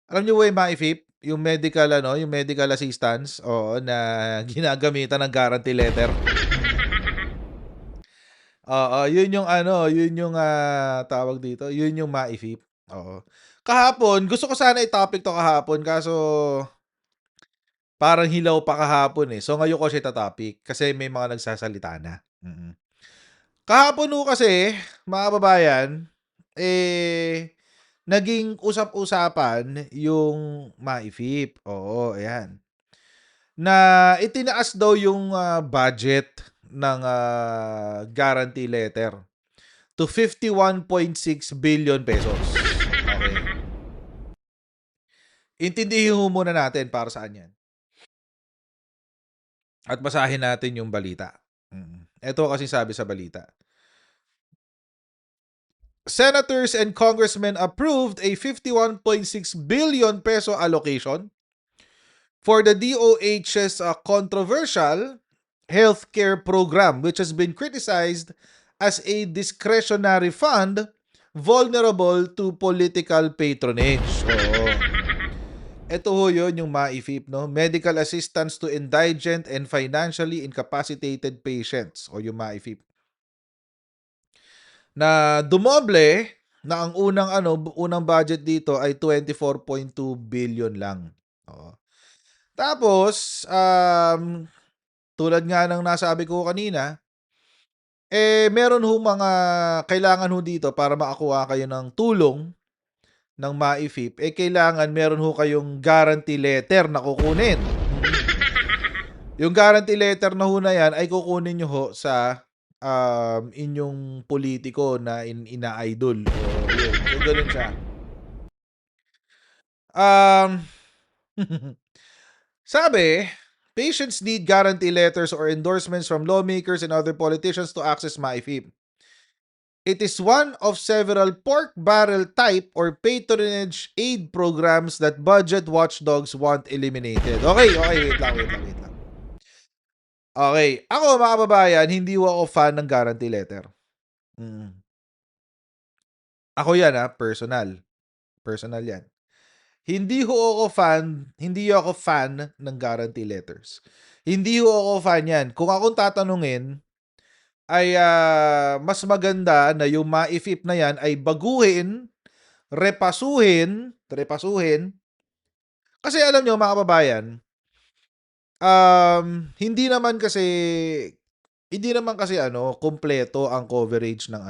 Alam niyo ba yung MyFIP? Yung medical ano, yung medical assistance, oo, na ginagamitan ng guarantee letter. Oo, yun yung ano, yun yung, tawag dito, yun yung MyFIP, oo. Kahapon, gusto ko sana i-topic 'to kahapon kaso parang hilaw pa kahapon, eh. So, ngayon ko siya ita-topic kasi may mga nagsasalita na, mm. Kahapon ho kasi, mga kababayan, naging usap-usapan yung MyFIP, oo, ayan. Na itinaas daw yung, budget ng, guarantee letter to 51.6 billion pesos. Okay. Intindihin ho muna natin para saan 'yan at basahin natin yung balita. Eto kasi sabi sa balita, "Senators and congressmen approved a 51.6 billion peso allocation for the DOH's, controversial healthcare program, which has been criticized as a discretionary fund vulnerable to political patronage." Oo. Ito ho yun, yung MAIFIP, no? Medical Assistance to Indigent and Financially Incapacitated Patients, o yung MAIFIP. Na dumoble na ang unang unang budget dito ay 24.2 billion lang. Oo. Tapos, tulad nga ng nasabi ko kanina, meron ho mga kailangan ho dito para makakuha kayo ng tulong ng MAIFIP, kailangan meron ho kayong guarantee letter na kukunin. Yung guarantee letter na ho na yan ay kukunin niyo ho sa, inyong politiko na ina-idol. Oo, yun. So, ganun siya. Um, Sabi, patients need guarantee letters or endorsements from lawmakers and other politicians to access MyFIP. It is one of several pork barrel type or patronage aid programs that budget watchdogs want eliminated. Okay, okay, wait lang. Okay, ako mga kababayan, hindi ho ako fan ng guarantee letter. Mm. Ako yan personal. Personal yan. Hindi ako fan ng guarantee letters. Hindi ho ako fan yan. Kung akong tatanungin, ay mas maganda na yung maifip na yan ay baguhin, repasuhin. Kasi alam nyo mga kababayan, hindi naman kasi kumpleto ang coverage ng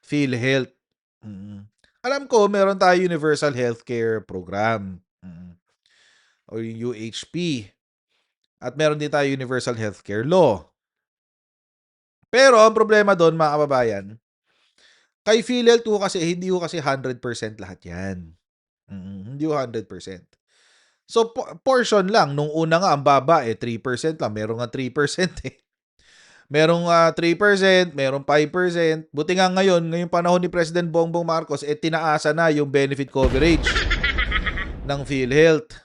PhilHealth. Mm. Alam ko meron tayong Universal Healthcare Program, o yung UHP, at meron din tayong Universal Healthcare Law. Pero ang problema do'n mga kababayan, kay PhilHealth ho kasi hindi ho kasi 100% lahat 'yan. Hindi ho 100%. So, portion lang. Nung una nga ang baba, 3% lang. Meron nga 3%, eh. Merong, 3%, merong 5%. Buti nga ngayong panahon ni President Bongbong Marcos, tinaasa na yung benefit coverage ng PhilHealth.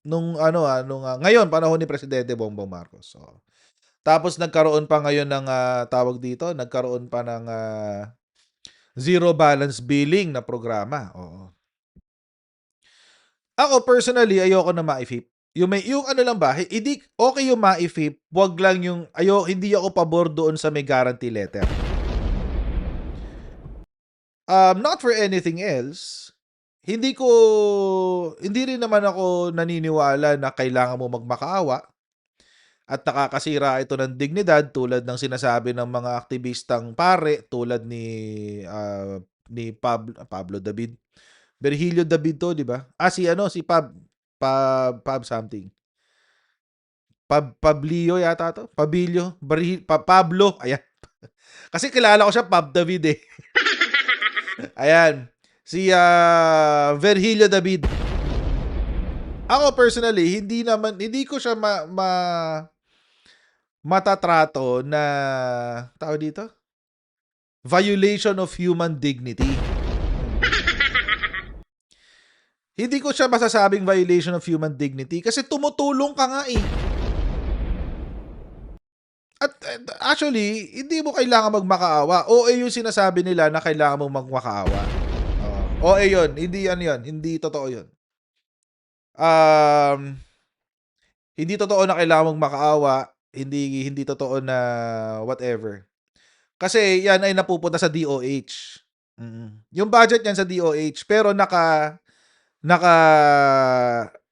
Ngayon panahon ni Presidente Bongbong Marcos, oo. Tapos nagkaroon pa ngayon ng, tawag dito, nagkaroon pa ng, zero balance billing na programa, oo. Ako personally, ayoko na MyFIP. Yung ano lang ba, hindi okay yung MyFIP, 'wag lang yung hindi ako pabor doon sa may guarantee letter. Not for anything else, hindi rin naman ako naniniwala na kailangan mo magmakaawa at nakakasira ito ng dignidad tulad ng sinasabi ng mga aktivistang pare tulad ni Pablo David. Virgilio David 'to, 'di ba? Si Pab something. Pablio yata 'to, Pablo, ayan. Kasi kilala ko siya Pab David, eh. Ayan, Virgilio David. Ako personally, hindi ko siya matatrato na, tawag dito, violation of human dignity. Hindi ko siya masasabing violation of human dignity kasi tumutulong ka nga, eh. At actually, hindi mo kailangan magmakaawa. OA yung sinasabi nila na kailangan mong magmakaawa. Oo. OA yun, hindi ano yun, hindi totoo yun. Um, Hindi totoo na kailangan mong makaawa, hindi hindi totoo na whatever. Kasi yan ay napupunta sa DOH. Yung budget niyan sa DOH pero naka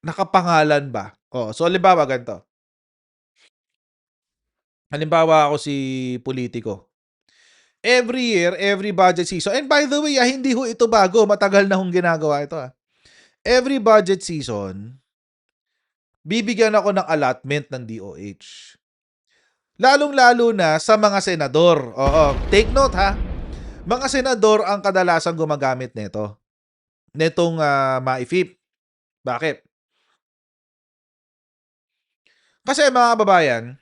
nakapangalan ba. Oo, so halimbawa ganito, halimbawa ako si pulitiko. Every year, every budget season, and by the way, hindi ho ito bago, matagal na hong ginagawa ito, Every budget season, bibigyan ako ng allotment ng DOH. Lalong-lalo na sa mga senador. Oo, take note ha. Mga senador ang kadalasang gumagamit nito. Netong MAIFIP. Bakit? Kasi mga kababayan,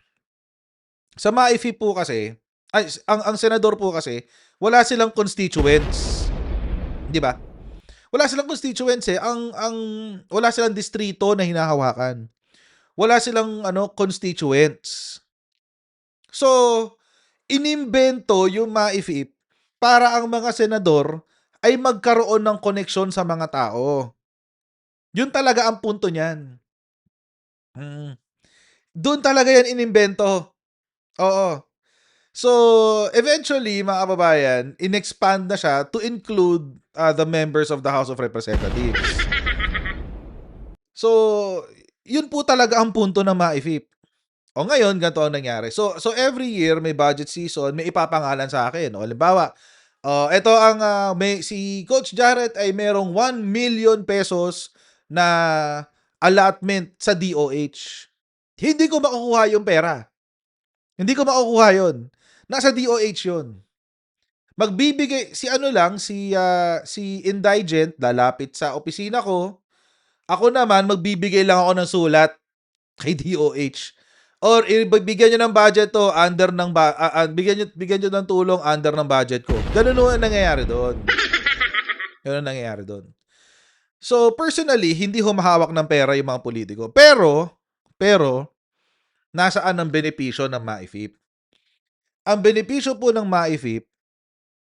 sa MAIFIP po kasi, ang senador po kasi, wala silang constituents. 'Di ba? Wala silang constituents eh. Wala silang distrito na hinahawakan. Wala silang constituents. So, inimbento yung MAIFIP para ang mga senador ay magkaroon ng koneksyon sa mga tao. Yun talaga ang punto niyan. Mm. Dun talaga yan inimbento. Oo. So, eventually, mga kababayan, in-expand na siya to include the members of the House of Representatives. So, yun po talaga ang punto ng MAIFIP. O ngayon, ganito ang nangyari. So every year may budget season, may ipapangalan sa akin. O halimbawa, ito ang si Coach Jarrett ay merong 1 million pesos na allotment sa DOH. Hindi ko makukuha yung pera. Hindi ko makukuha 'yon. Nasa DOH 'yon. Magbibigay si ano lang, si indigent lalapit sa opisina ko. Ako naman magbibigay lang ako ng sulat kay DOH. Or bigyan niyo ng budget 'to under ng bigyan niyo ng tulong under ng budget ko. Gano'n ho ang nangyayari do'n. Gano'n ang nangyayari do'n. So, personally, hindi humahawak ng pera yung mga pulitiko. Pero, nasaan ang benepisyo ng MAIFIP? Ang benepisyo po ng MAIFIP,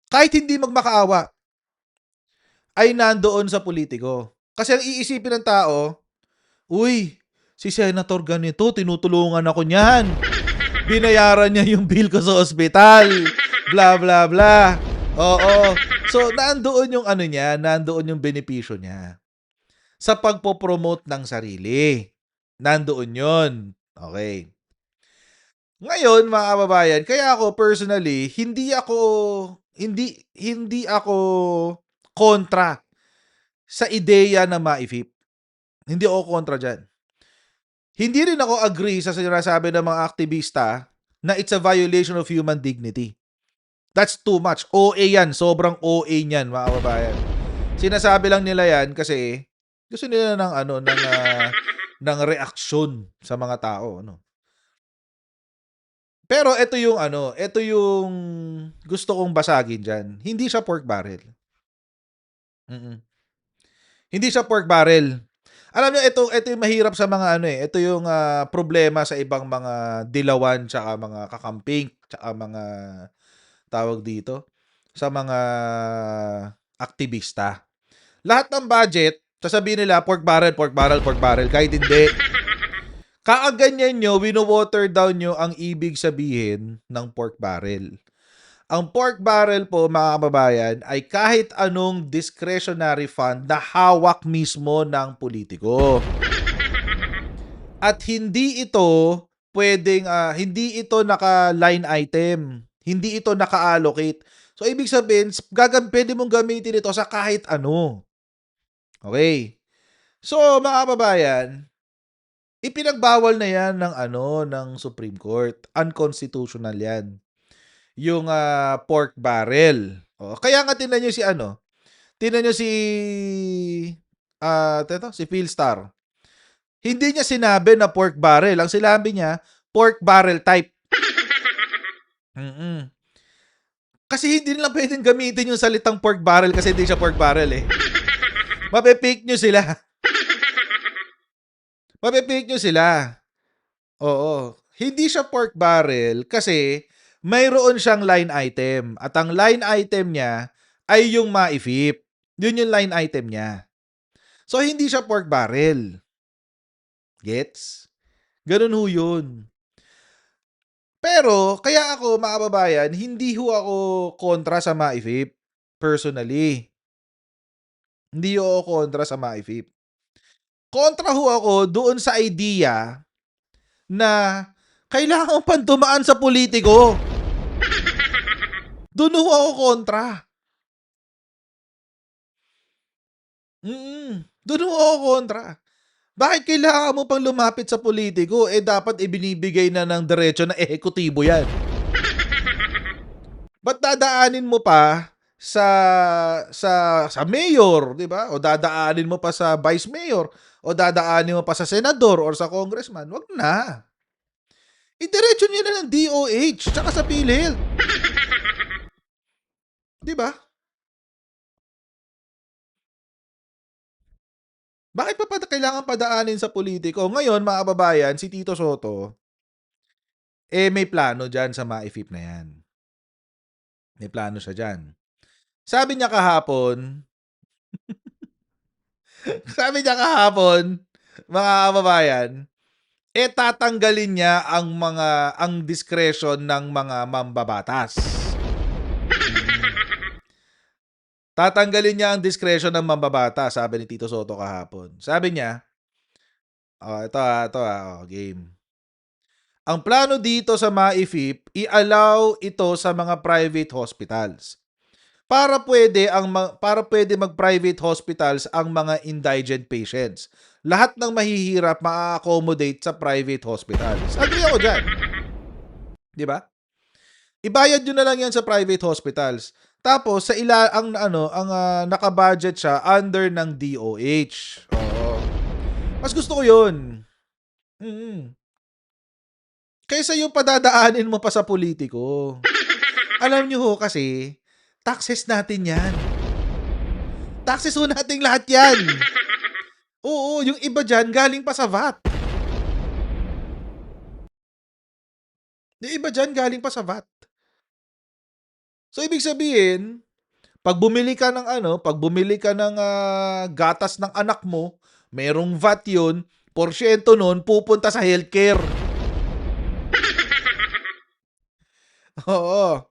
kahit hindi magmakaawa, ay nandoon sa pulitiko. Kasi ang iisipin ng tao, uy, si Senator ganito, tinutulungan ako niyan. Binayaran niya yung bill ko sa ospital. Bla bla bla. Oo. So, nandoon yung ano niya, nandoon yung benepisyo niya. Sa pagpo-promote ng sarili. Nandoon yun. Okay. Ngayon, mga kababayan, kaya ako personally, hindi ako kontra sa ideya na MAIFIP. Hindi ako kontra diyan. Hindi rin ako agree sa sinasabi ng mga aktivista na it's a violation of human dignity. That's too much. OA yan. Sobrang OA niyan, mga kababayan. Sinasabi lang nila yan kasi gusto nila ng reaksyon sa mga tao, no. Pero ito yung gusto kong basagin diyan. Hindi siya pork barrel. Mm. Hindi siya pork barrel. Alam niyo ito yung mahirap sa mga ito yung problema sa ibang mga dilawan tsaka mga kakamping tsaka mga tawag dito sa mga aktivista. Lahat ng budget, sasabihin nila pork barrel, pork barrel, pork barrel, kahit hindi. Kaaganyan nyo, wino-water down nyo ang ibig sabihin ng pork barrel. Ang pork barrel po, mga kababayan, ay kahit anong discretionary fund na hawak mismo ng politiko. At hindi ito naka-line item. Hindi ito naka-allocate. So, ibig sabihin, pwede mong gamitin ito sa kahit ano. Okay. So, mga kababayan, ipinagbawal na yan ng Supreme Court. Unconstitutional yan. Yung pork barrel. Kaya nga tingnan niyo si Philstar. Hindi niya sinabi na pork barrel. Ang sinabi niya, pork barrel type. Mm. Kasi hindi nila pwedeng gamitin yung salitang pork barrel kasi hindi siya pork barrel eh. Mape-fake nyo sila. Mape-fake nyo sila. Oo. Hindi siya pork barrel kasi mayroon siyang line item. At ang line item niya ay yung MAIFIP. Yun yung line item niya. So, hindi siya pork barrel. Gets? Ganun ho yun. Pero, kaya ako, mga kababayan, hindi ho ako kontra sa MyVape. Personally. Hindi ho ako kontra sa MyVape. Kontra ho ako doon sa idea na kailangan pang dumaan sa politiko. Doon ho ako kontra. Doon ho ako kontra. Bakit kailangan mo pang lumapit sa politiko? Eh dapat ibinibigay na ng diretso na ehekutibo yan. Ba't dadaanin mo pa sa mayor, 'di ba? O dadaanin mo pa sa vice mayor o dadaanin mo pa sa senador or sa congressman? Wag na. Idiretso niyo na ng DOH tsaka sa PhilHealth. 'Di ba? Bakit pa kailangan padaanin sa politiko? Ngayon, mga kababayan, si Tito Soto, may plano diyan sa MyVape na 'yan. May plano siya diyan. Sabi niya kahapon, sabi niya kahapon, mga kababayan, tatanggalin niya ang discretion ng mga mambabatas. Tatanggalin niya ang discretion ng mambabatas, sabi ni Tito Soto kahapon. Sabi niya, ito game. Ang plano dito sa MyVape, i-allow ito sa mga private hospitals. Para pwede mag-private hospitals ang mga indigent patients. Lahat ng mahihirap maa-accommodate sa private hospitals. Agree ako diyan. 'Di ba? Ibayad niyo na lang 'yan sa private hospitals. Tapos sa naka-budget siya under ng DOH. Oo. Mas gusto ko 'yun. Kaysa yung padadaanin mo pa sa politiko. Alam niyo ho kasi, taxes natin 'yan. Taxes ho nating lahat 'yan. Oo, yung iba diyan galing pa sa VAT. Yung iba diyan galing pa sa VAT. So ibig sabihin, pag bumili ka ng gatas ng anak mo, merong VAT 'yun, porsyento nun pupunta sa healthcare. Oo,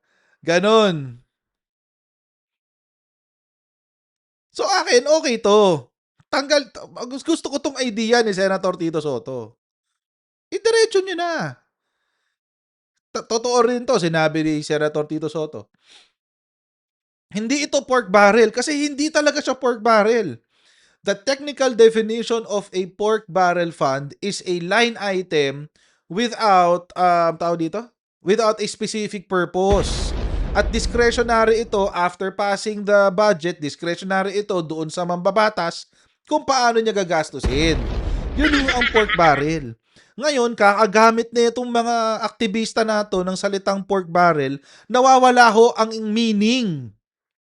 ganun. So akin, okay to. Gusto ko tong idea ni Senator Tito Soto. Idiretso niyo na. Totoo rin to, sinabi ni Senator Tito Soto. Hindi ito pork barrel kasi hindi talaga siya pork barrel. The technical definition of a pork barrel fund is a line item without without a specific purpose. At discretionary ito after passing the budget, discretionary ito doon sa mambabatas kung paano niya gagastusin. Yun ang pork barrel. Ngayon, kakagamit na itong mga aktivista nato ng salitang pork barrel, nawawala ho ang meaning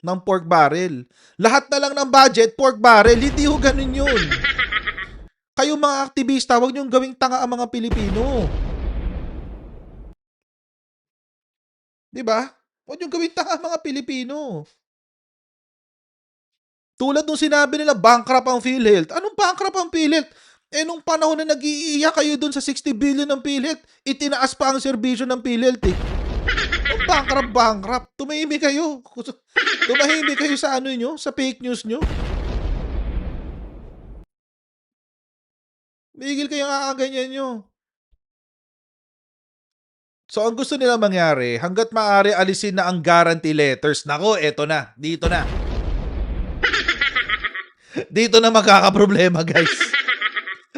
ng pork barrel. Lahat na lang ng budget, pork barrel. Hindi ho ganun yun. Kayo mga aktivista, huwag niyong gawing tanga ang mga Pilipino. Diba? Huwag niyong gawing tanga ang mga Pilipino. Tulad nung sinabi nila, bankrupt ang PhilHealth. Anong bankrupt ang PhilHealth? Nung panahon na nag-iiyak kayo dun sa 60 billion ng PhilHealth, itinaas pa ang serbisyo ng PhilHealth eh. Bankrupt. Tumahimik kayo. Tumahimik kayo sa nyo, sa fake news nyo. Bigil kayo kakaganyan nyo. So, ang gusto nila mangyari, hanggat maaari alisin na ang guarantee letters. Nako, eto na. Dito na. Dito na magkakaproblema, guys.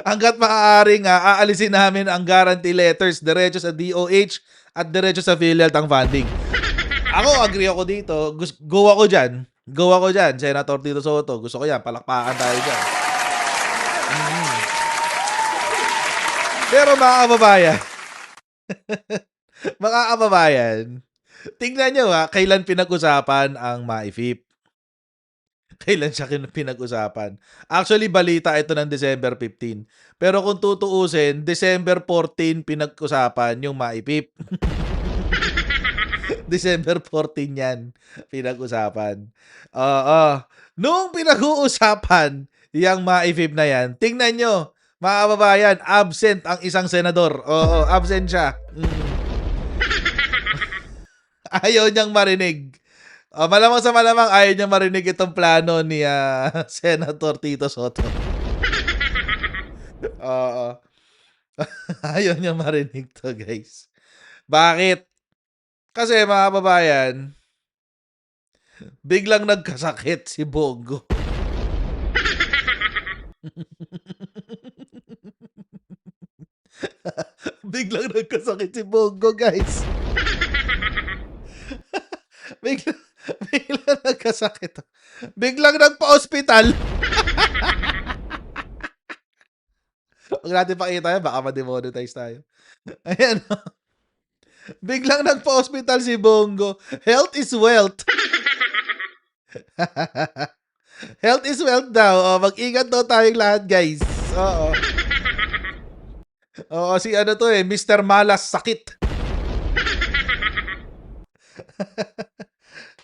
Hanggat maaari nga, aalisin namin ang guarantee letters diretso sa DOH at diretso sa PhilHealth ang funding. Ako, agree ako dito. Go ako dyan. Senator Tito Soto. Gusto ko yan. Palakpakan tayo dyan. Pero mga kababayan, tingnan nyo kailan pinag-usapan ang MyVape. Kailan siya pinag-usapan? Actually, balita ito ng December 15. Pero kung tutuusin, December 14 pinag-usapan yung MyVape. December 14 yan, pinag-usapan. Oo. Nung pinag-uusapan yang MAIFIP na yan, tingnan nyo, mga kababayan, absent ang isang senador. Oo, absent siya. Ayaw niyang marinig. Malamang sa malamang ayaw niyang marinig itong plano ni Senator Tito Soto. Oo. Ayaw niyang marinig to, guys. Bakit? Kasi mga kababayan, biglang nagkasakit si Bongo. Biglang nagkasakit si Bongo, guys. Biglang, biglang nagkasakit. Biglang nagpa-hospital. Huwag natin pakita yan, baka ma-demonetize tayo. Ayan. Biglang nagpa-hospital si Bongo. Health is wealth. Health is wealth daw. Mag-ingat daw tayong lahat, guys. Oo. Oo, si ano to Mr. Malas Sakit.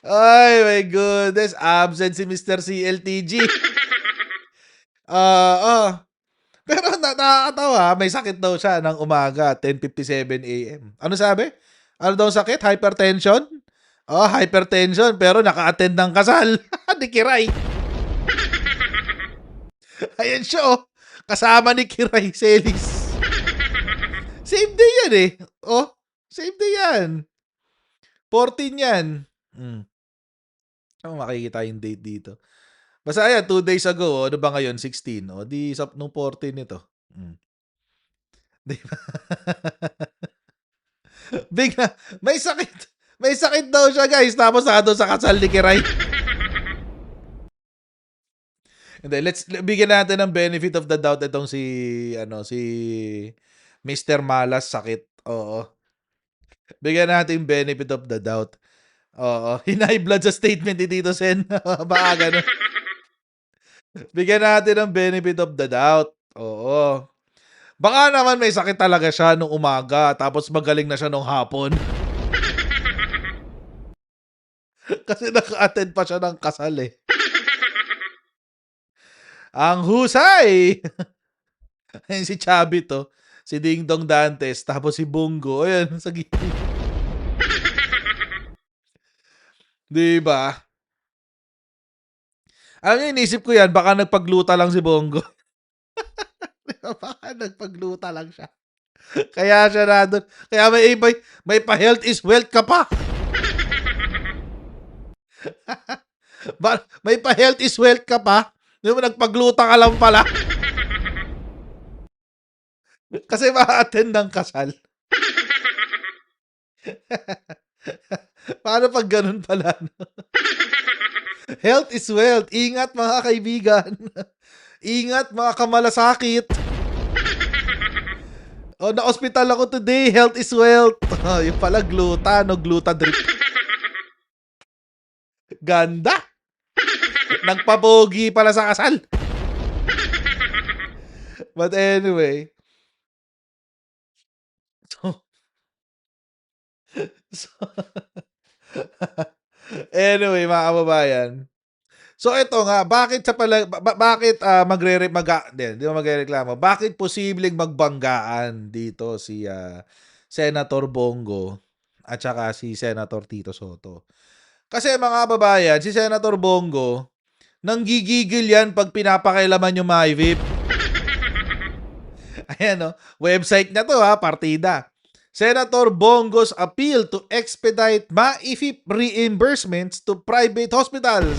Ay, my goodness. Absent si Mr. CLTG. Pero nakakatawa, may sakit daw siya ng umaga, 10:57 AM. Ano sabi? Ano daw sakit? Hypertension? Hypertension, pero naka-attend ng kasal ni Kiray. Ayan siya, kasama ni Kiray Celis. Same day yan eh. Same day yan. 14 yan. Makikita yung date dito. Basta ayan, 2 days ago, ano ba ngayon? 16. Di nung 14 ito. Di ba? Bigla, may sakit. May sakit daw siya, guys. Tapos nandun sa kasal ni Kiray. Hindi, let's bigyan natin ng benefit of the doubt itong si Mr. Malas Sakit. Oo. Bigyan natin benefit of the doubt. Oo. High blood sa statement ni Tito Sen. Baka ganun. Bigyan natin ng benefit of the doubt. Oo. Baka naman may sakit talaga siya nung umaga tapos magaling na siya nung hapon. Kasi naka-attend pa siya ng kasal eh. Ang husay! Ayun si Chubby to. Si Ding Dong Dantes. Tapos si Bongo. Ayan, sa gilid. Diba? Alam niyo, inisip ko yan, baka nagpagluta lang si Bongo. Baka nagpagluta lang siya. Kaya siya na doon. Kaya may pa-health is wealth ka pa. May pa-health is wealth ka pa. Hindi mo nagpagluta ka lang pala. Kasi ma-attend ng kasal. Paano pag ganun pala? Health is wealth. Ingat mga kaibigan. Ingat mga kamalasakit. Na-hospital ako today. Health is wealth. Yung pala gluta, gluta drip. Ganda. Nagpapogi pala sa kasal. But anyway. Anyway, mga kababayan. So ito nga, bakit magrereklamo? Bakit posibleng magbanggaan dito si Senator Bongo at saka si Senator Tito Soto? Kasi mga kababayan, si Senator Bongo, nanggigigil yan pag pinapakailaman yung MAIVIP. Ayan website niya to partida. Senator Bongo's appeal to expedite MAIFIP reimbursements to private hospitals.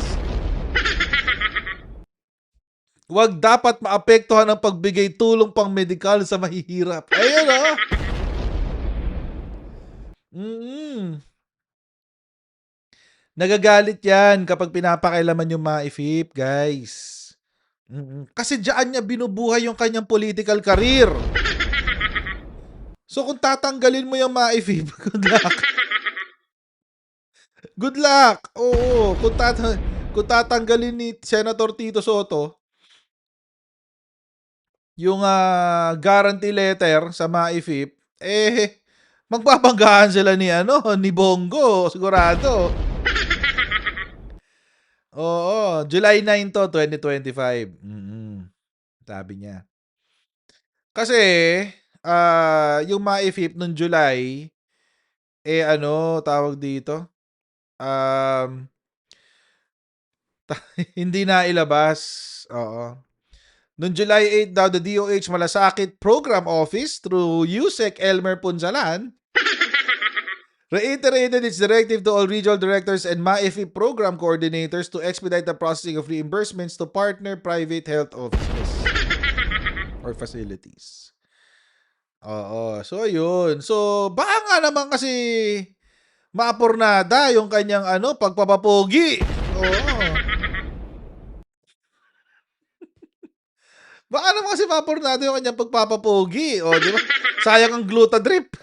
Huwag dapat maapektuhan ang pagbigay tulong pang medikal sa mahihirap. Ayun Nagagalit yan kapag pinapakailaman yung MAIFIP, guys. Kasi diyan niya binubuhay yung kanyang political career. So kung tatanggalin mo yung MAIFIP, good luck. Good luck. Oo, kung tatanggalin ni Senator Tito Soto yung guarantee letter sa MAIFIP, Magbabanggahan sila ni ano, ni Bongo sigurado. Oo, July 9 'to, 2025, sabi niya. Kasi, yung MAIFIP nung July, ano, tawag dito, um, hindi nailabas, oo. Noong July 8 daw, the DOH Malasakit Program Office through Yusek Elmer Punsalan reiterated its directive to all regional directors and MAIFIP program coordinators to expedite the processing of reimbursements to partner private health offices or facilities. Oo, so ayun. So, baka nga naman kasi maapurnada yung kanyang ano, pagpapapogi. Oo. Baka naman kasi maapurnada yung kanyang pagpapapogi, oh, 'di ba? Sayang ang Glutadrip,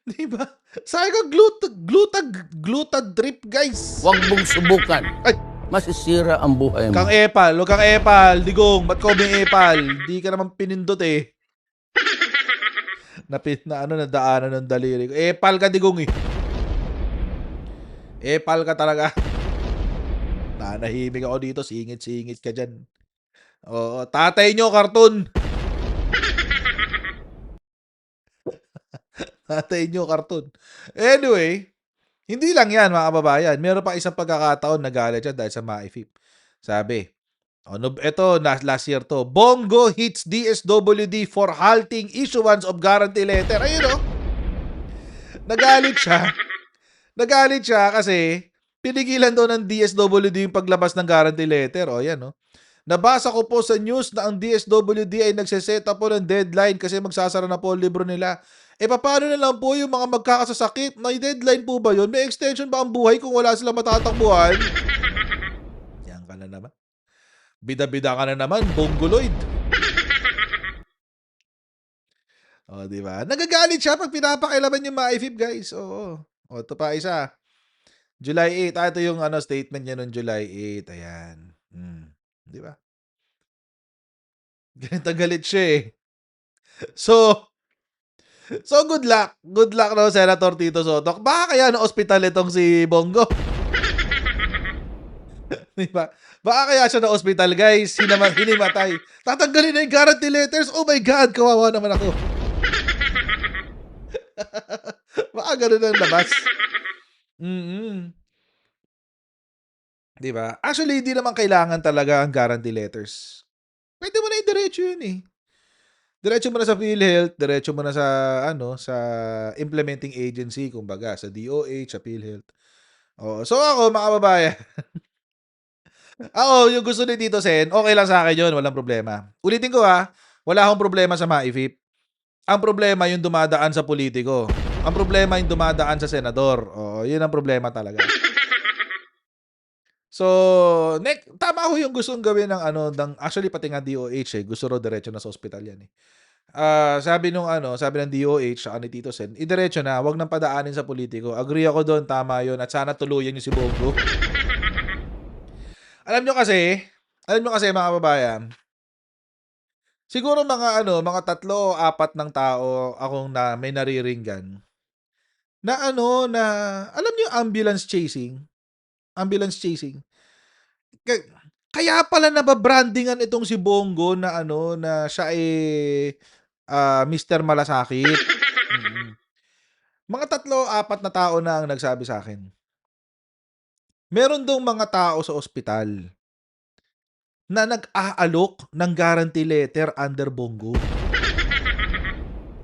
'di ba? Sayang ang Glutadrip, guys. Huwag mong subukan. Ay, Masisira ang buhay mo. kang epal, huwag kang epal, digong, ba't ka epal? Di ka naman pinindot eh. Na ano, nadaanan ng daliri ko. Epal ka, digong eh. Epal ka talaga. Nanahimik ako dito, singit-singit ka dyan. Oo, tatay nyo, karton. Tatay nyo, karton. Anyway, hindi lang yan mga kababayan. Meron pa isang pagkakataon na galit siya dahil sa MAIFIP. Sabi, eto, last year to, Bongo hits DSWD for halting issuance of guarantee letter. Ayun o. Nagalit siya. Nagalit siya kasi pinigilan daw ng DSWD yung paglabas ng guarantee letter. O yan o. Nabasa ko po sa news na ang DSWD ay nagse-set up po ng deadline kasi magsasara na po ang libro nila. Paano na lang po yung mga magkakasasakit? May deadline po ba yun? May extension ba ang buhay kung wala silang matatakbuhan? Yan ka na naman. Bida-bida ka na naman, Bongoloid. O, di ba? Nagagalit siya pag pinapakilaman yung MAIFIP, guys. Oo. O, ito pa isa. July 8. Ito yung ano, statement niya noong July 8. Ayan. Di ba? Galit na galit siya eh. So, good luck. Good luck no, Senator Tito Soto. Baka kaya na ospital itong si Bongo. Di ba? Baka kaya siya na ospital, guys. Hinimatay. Tatanggalin na yung guarantee letters. Oh my God, kawawa naman ako. Baka ganun ang labas. Di ba? Actually, hindi naman kailangan talaga ang guarantee letters. Pwede mo na i-diretso yun eh. Diretso mo na sa PhilHealth, diretso mo na sa ano, sa implementing agency, kumbaga sa DOH, sa PhilHealth. Oo. So ako, mga kababayan, yung gusto ni Tito Sen, okay lang sa akin yun, walang problema. Ulitin ko wala akong problema sa MAIFIP. Ang problema yung dumadaan sa politiko. Ang problema yung dumadaan sa senador. Oo, yun ang problema talaga. So, tama ho yung gustong gawin ng ano, actually pati nga DOH gusto raw diretso na sa ospital yan eh. Sabi ng DOH sa ni Tito Sen, idiretso na, wag nang padaanin sa politiko. Agree ako doon, tama 'yon at sana tuluyan niyo si Bongo. Alam nyo kasi mga kababayan, siguro mga 3 o 4 ng tao akong may nariringgan na na alam niyo ambulance chasing? Ambulance chasing. Kaya pala nababrandingan itong si Bongo na na siya Mr. Malasakit. Mga 3 o 4 na tao na ang nagsabi sa akin. Meron dong mga tao sa ospital na nag-aalok ng guarantee letter under Bongo.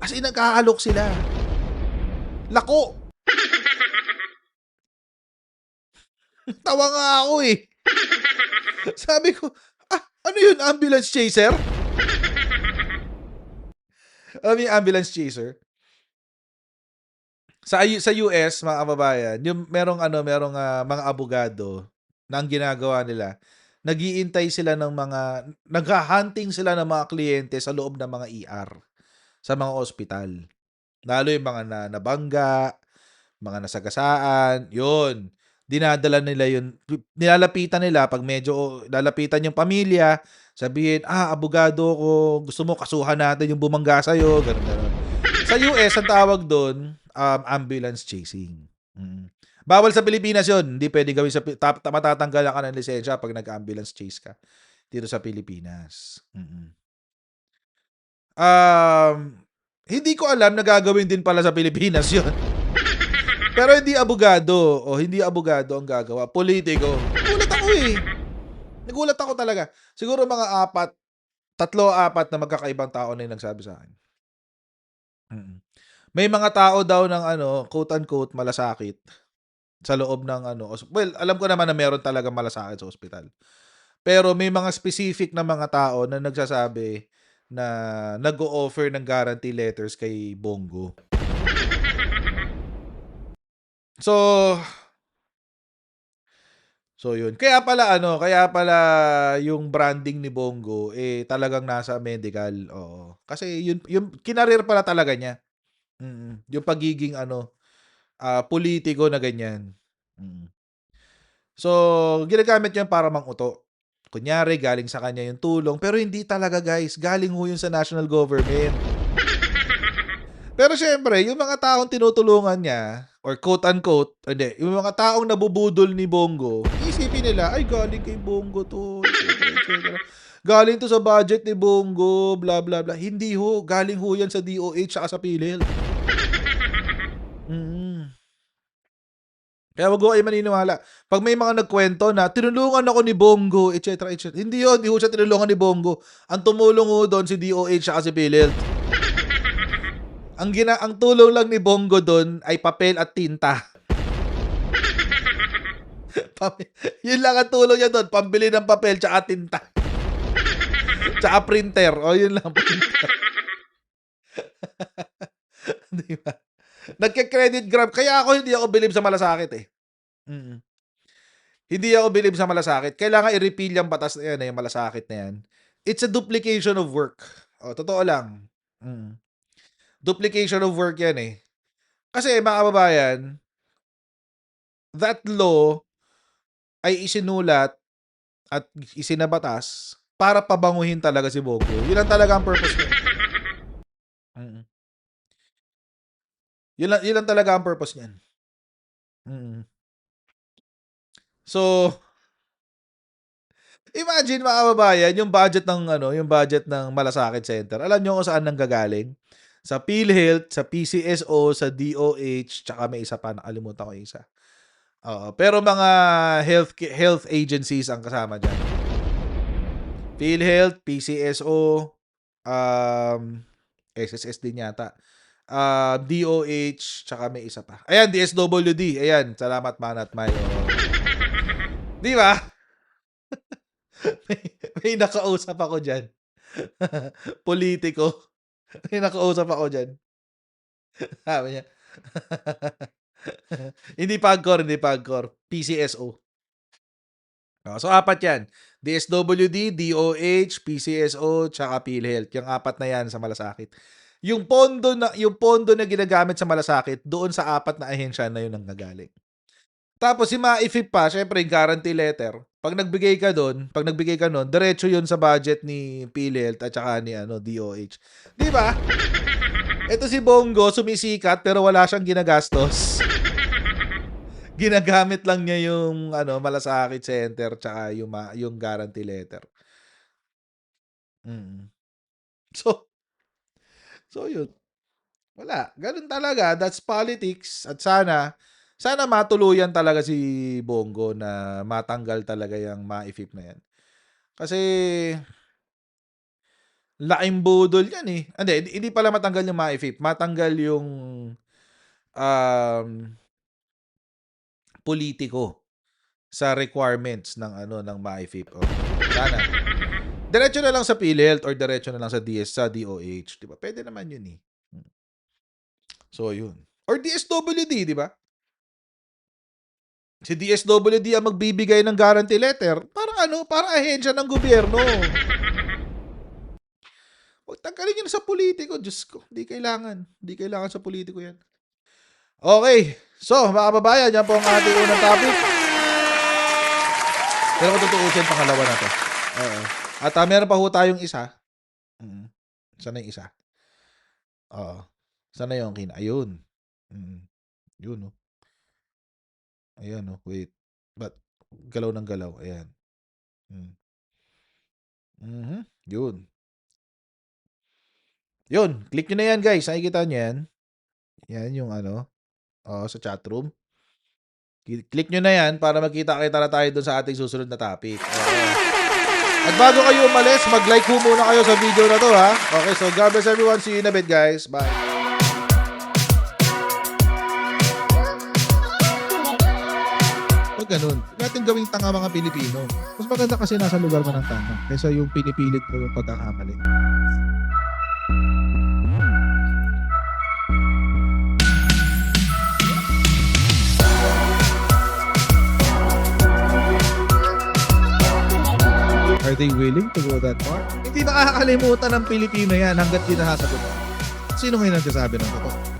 As in, nag-aalok sila. Lako! Tawa nga ako eh. Sabi ko, ano yun, ambulance chaser? Alam niyo yung ambulance chaser? Sa US, mga kababayan, yung merong mga abogado na ang ginagawa nila, nag-iintay sila ng nagha-hunting sila ng mga kliyente sa loob ng mga ER, sa mga ospital. Lalo yung mga nabangga, mga nasagasaan, yun. Dinadala nila yun, nilalapitan nila pag medyo lalapitan yung pamilya, Sabihin, abogado ko, gusto mo kasuhan natin yung bumangga sa'yo, gano'n, gano'n. Sa US ang tawag dun, ambulance chasing. Mm. Bawal sa Pilipinas yun, hindi puwedeng gawin sa matatanggalan ka ng lisensya 'pag nag-ambulance chase ka dito sa Pilipinas. Um, Hindi ko alam na gagawin din pala sa Pilipinas yun. Pero hindi abogado ang gagawa, pulitiko. Nagulat ako talaga. Siguro mga 3 o 4 na magkakaibang tao na yung nagsabi sa'kin. Mm. May mga tao daw ng ano, quote unquote, "malasakit" sa loob ng ano, well, alam ko naman na meron talagang malasakit sa ospital. Pero may mga specific na mga tao na nagsasabi na nag-o-offer ng guarantee letters kay Bongo. So yun. Kaya pala yung branding ni Bongo, talagang nasa medical, oo. Kasi yung kinareer pala talaga niya. Yung pagiging ano, pulitiko na ganyan. Mm. So, ginagamit niya para mang-uto. Kunyari galing sa kanya yung tulong, pero hindi talaga guys, galing ho yun sa national government. Pero siyempre, yung mga taong tinutulungan niya or quote unquote, hindi, yung mga taong nabubudol ni Bongo, iisipin nila, ay galing kay Bongo 'to, et cetera, et cetera. Galing 'to sa budget ni Bongo, blah, blah, blah. Hindi ho, galing ho yan sa DOH tsaka sa PhilHealth. Mm. Kaya wag ho kayong maniniwala. 'Pag may mga nagkuwento na tinulungan ako ni Bongo, et cetera, et cetera. Hindi yun, hindi ho siya tinulungan ni Bongo. Ang tumulong ho dun si DOH tsaka si PhilHealth. Ang tulong lang ni Bongo dun ay papel at tinta. Yun lang ang tulong niya dun, pambili ng papel tsaka tinta. Tsaka printer, yun lang, printer. 'Di ba? Nagke-credit grab kaya hindi ako bilib sa malasakit, eh. Mm. Hindi ako bilib sa malasakit. Kailangan i-repeal yang batas na yan, yung malasakit na yan. It's a duplication of work. Totoo lang. Mm. Duplication of work yan, eh. Kasi mga kababayan, that law ay isinulat at isinabatas para pabanguhin talaga si Bongo. Yun lang talaga ang purpose niya. Mm. Yun lang talaga ang purpose niyan. Mm. So, imagine mga kababayan, yung budget ng Malasakit Center. Alam niyo kung saan nanggagaling? Sa PhilHealth, sa PCSO, sa DOH, tsaka may isa pa, nakalimutan ko yung isa. Oo, pero mga health agencies ang kasama diyan. PhilHealth, PCSO, SSS din yata. DOH, tsaka may isa pa. Ayan, DSWD. Ayan, salamat Manat Mayo. Di ba? may nakausap ako diyan. Politiko. May nakausap ako diyan. Sabi niya. Hindi PAGCOR, PCSO. So 4 'yan. DSWD, DOH, PCSO, tsaka PhilHealth. Yung 4 na 'yan sa Malasakit. Yung pondo na ginagamit sa Malasakit, doon sa 4 na ahensya na 'yun nanggagaling. Tapos si MAIFIP pa, syempre guarantee letter. Pag nagbigay ka nun, diretso 'yun sa budget ni PhilHealth at saka ni DOH. 'Di ba? Ito si Bongo sumisikat pero wala siyang ginagastos. Ginagamit lang niya yung Malasakit Center tsaka yung guarantee letter. Mm. So yun. Wala, ganun talaga, that's politics at sana matuluyan talaga si Bongo na matanggal talaga yang MAIFIP na yan. Kasi laking budol yan, eh. Hindi pala matanggal yung MAIFIP, matanggal yung um, politiko sa requirements ng MAIFIP. Sana. Diretso na lang sa PhilHealth or diretso na lang sa DOH, 'di ba? Pwede naman 'yun, eh. So 'yun. Or DSWD, 'di ba? Si DSWD ang magbibigay ng guarantee letter para ahensya ng gobyerno. Huwag tanggalin 'yun sa politiko, Diyos ko. Hindi kailangan sa politiko 'yan. Okay. So, mga kababayan, yan po ang ating unang topic. Pero kung tutuusin, pangalawa na 'to. Oo. At meron pa ho tayong isa. Mm. Saan na yung isa? Oo. Saan na yung ayun. Mm. Yun, oh. Ayan, oh. Wait. Ba't galaw ng galaw? Ayan. Mm. Yun. Yun. Click nyo na yan, guys. Nakikita nyo yan. Yan yung ano. Sa chat room. Click nyo na yan para magkita-kita na tayo dun sa ating susunod na topic. At bago kayo umalis, mag-like ho muna kayo sa video na to, ha? Okay, so God bless everyone. See you in a bit, guys. Bye. Huwag ganun. Huwag natin gawing tanga mga Pilipino. Mas maganda kasi nasa lugar mo ng tama kaysa yung pinipilit mo yung pagkakamali. Are they willing to go that far? Hindi nakakalimutan ng Pilipino yan hanggat di nasasagot. Sino ngayon nagsasabi ng totoo?